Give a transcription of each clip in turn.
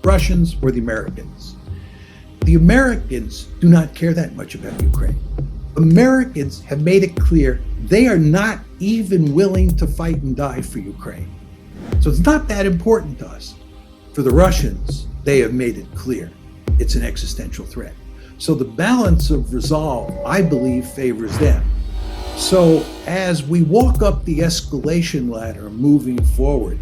Russians or the Americans. The Americans do not care that much about Ukraine. Americans have made it clear they are not even willing to fight and die for Ukraine. So it's not that important to us. For the Russians, they have made it clear it's an existential threat. So the balance of resolve, I believe, favors them. So as we walk up the escalation ladder moving forward,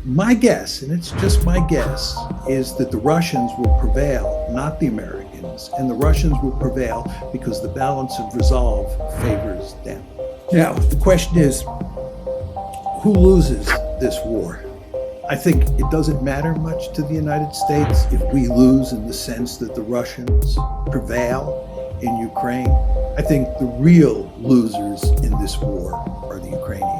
my guess, and it's just my guess, is that the Russians will prevail, not the Americans, and the Russians will prevail because the balance of resolve favors them. Now, the question is, who loses this war? I think it doesn't matter much to the United States if we lose in the sense that the Russians prevail in Ukraine. I think the real losers in this war are the Ukrainians.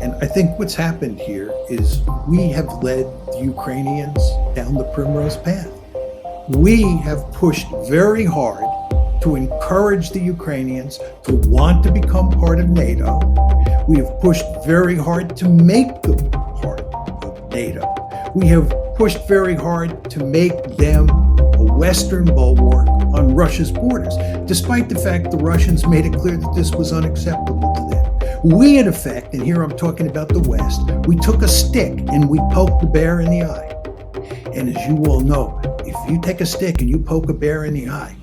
And I think what's happened here is we have led the Ukrainians down the primrose path. We have pushed very hard to encourage the Ukrainians to want to become part of NATO. We have pushed very hard to make them part of NATO. We have pushed very hard to make them a Western bulwark on Russia's borders, despite the fact the Russians made it clear that this was unacceptable to them. We, in effect, and here I'm talking about the West, we took a stick and we poked the bear in the eye. And as you all know, if you take a stick and you poke a bear in the eye,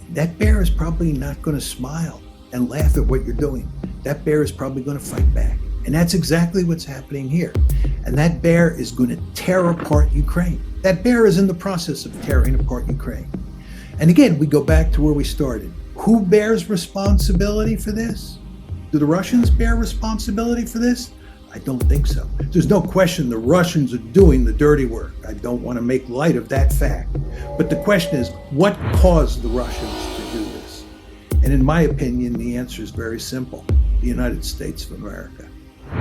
that bear is probably not going to smile and laugh at what you're doing. That bear is probably going to fight back. And that's exactly what's happening here. And that bear is going to tear apart Ukraine. That bear is in the process of tearing apart Ukraine. And again, we go back to where we started. Who bears responsibility for this? Do the Russians bear responsibility for this? I don't think so. There's no question the Russians are doing the dirty work. I don't want to make light of that fact. But the question is, what caused the Russians to do this? And in my opinion, the answer is very simple. The United States of America.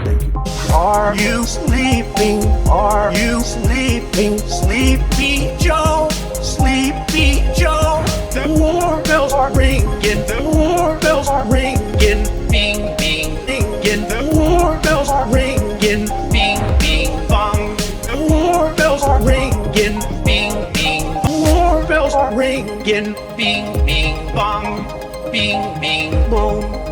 Thank you. Are you sleeping? Are you sleeping? Sleepy Joe, Sleepy Joe. The war bells are ringing. The war bells are ringing. Bing, bing, bing. The war bells are ringing. Bing, bing, bong. The war bells are ringing. Bing, bing. The war bells are ringing. Bing, bing, bong. Bing, bing, boom.